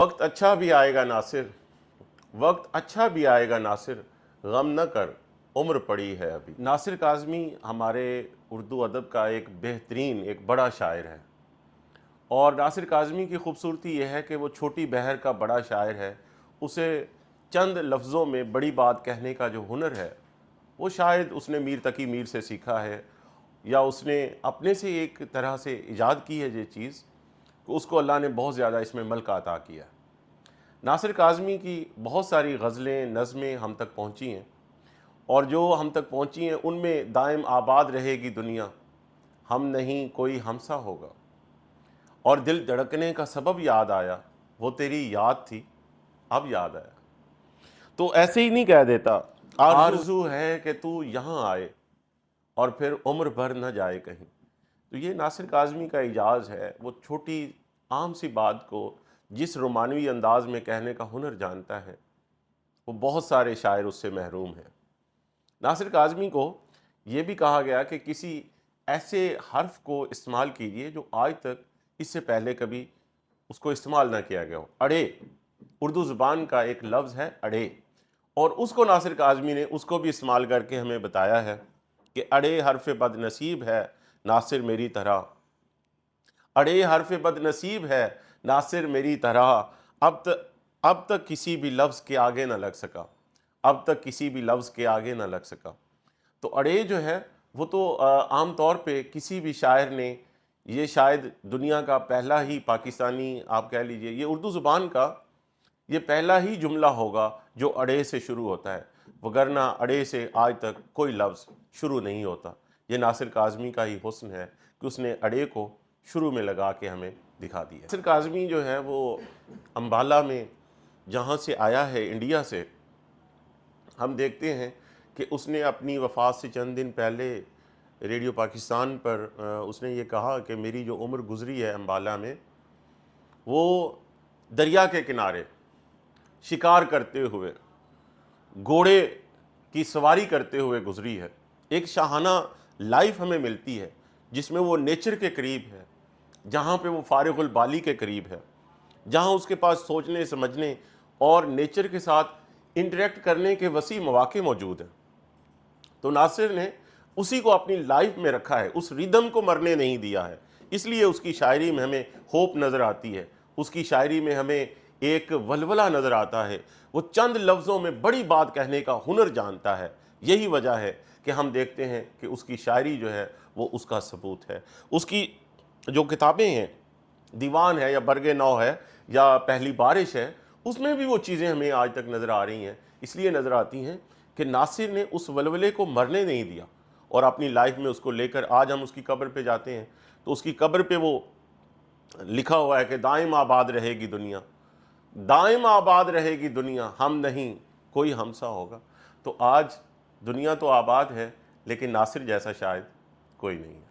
وقت اچھا بھی آئے گا ناصر، وقت اچھا بھی آئے گا ناصر، غم نہ کر عمر پڑی ہے ابھی۔ ناصر کاظمی ہمارے اردو ادب کا ایک بہترین، ایک بڑا شاعر ہے، اور ناصر کاظمی کی خوبصورتی یہ ہے کہ وہ چھوٹی بہر کا بڑا شاعر ہے۔ اسے چند لفظوں میں بڑی بات کہنے کا جو ہنر ہے، وہ شاید اس نے میر تقی میر سے سیکھا ہے، یا اس نے اپنے سے ایک طرح سے ایجاد کی ہے یہ چیز کہ اس کو اللہ نے بہت زیادہ اس میں ملکہ عطا کیا ہے۔ ناصر کاظمی کی بہت ساری غزلیں، نظمیں ہم تک پہنچی ہیں، اور جو ہم تک پہنچی ہیں ان میں دائم آباد رہے گی دنیا، ہم نہیں کوئی ہمسا ہوگا، اور دل دھڑکنے کا سبب یاد آیا، وہ تیری یاد تھی اب یاد آیا۔ تو ایسے ہی نہیں کہہ دیتا، آرزو ہے کہ تو یہاں آئے اور پھر عمر بھر نہ جائے کہیں۔ تو یہ ناصر کاظمی کا اعجاز ہے، وہ چھوٹی عام سی بات کو جس رومانوی انداز میں کہنے کا ہنر جانتا ہے، وہ بہت سارے شاعر اس سے محروم ہیں۔ ناصر کاظمی کو یہ بھی کہا گیا کہ کسی ایسے حرف کو استعمال کیجئے جو آج تک اس سے پہلے کبھی اس کو استعمال نہ کیا گیا ہو۔ اڑے، اردو زبان کا ایک لفظ ہے اڑے، اور اس کو ناصر کاظمی نے اس کو بھی استعمال کر کے ہمیں بتایا ہے کہ اڑے حرف بد نصیب ہے ناصر میری طرح، اڑے حرف بد نصیب ہے ناصر میری طرح، اب تک کسی بھی لفظ کے آگے نہ لگ سکا، اب تک کسی بھی لفظ کے آگے نہ لگ سکا۔ تو اڑے جو ہے وہ تو عام طور پہ کسی بھی شاعر نے، یہ شاید دنیا کا پہلا ہی پاکستانی، آپ کہہ لیجئے یہ اردو زبان کا یہ پہلا ہی جملہ ہوگا جو اڑے سے شروع ہوتا ہے، وگرنہ اڑے سے آج تک کوئی لفظ شروع نہیں ہوتا۔ یہ ناصر کاظمی کا ہی حسن ہے کہ اس نے اڑے کو شروع میں لگا کے ہمیں دکھا دیا۔ ناصر کاظمی جو ہے وہ امبالہ میں جہاں سے آیا ہے، انڈیا سے، ہم دیکھتے ہیں کہ اس نے اپنی وفات سے چند دن پہلے ریڈیو پاکستان پر اس نے یہ کہا کہ میری جو عمر گزری ہے امبالہ میں، وہ دریا کے کنارے شکار کرتے ہوئے، گھوڑے کی سواری کرتے ہوئے گزری ہے۔ ایک شاہانہ لائف ہمیں ملتی ہے جس میں وہ نیچر کے قریب ہے، جہاں پہ وہ فارغ البالی کے قریب ہے، جہاں اس کے پاس سوچنے، سمجھنے اور نیچر کے ساتھ انٹریکٹ کرنے کے وسیع مواقع موجود ہیں۔ تو ناصر نے اسی کو اپنی لائف میں رکھا ہے، اس ریدم کو مرنے نہیں دیا ہے، اس لیے اس کی شاعری میں ہمیں ہوپ نظر آتی ہے، اس کی شاعری میں ہمیں ایک ولولہ نظر آتا ہے، وہ چند لفظوں میں بڑی بات کہنے کا ہنر جانتا ہے۔ یہی وجہ ہے کہ ہم دیکھتے ہیں کہ اس کی شاعری جو ہے وہ اس کا ثبوت ہے۔ اس کی جو کتابیں ہیں، دیوان ہے یا برگ نو ہے یا پہلی بارش ہے، اس میں بھی وہ چیزیں ہمیں آج تک نظر آ رہی ہیں، اس لیے نظر آتی ہیں کہ ناصر نے اس ولولے کو مرنے نہیں دیا، اور اپنی لائف میں اس کو لے کر آج ہم اس کی قبر پہ جاتے ہیں تو اس کی قبر پہ وہ لکھا ہوا ہے کہ دائم آباد رہے گی دنیا، دائم آباد رہے گی دنیا، ہم نہیں کوئی ہمسا ہوگا۔ تو آج دنیا تو آباد ہے، لیکن ناصر جیسا شاید کوئی نہیں ہے۔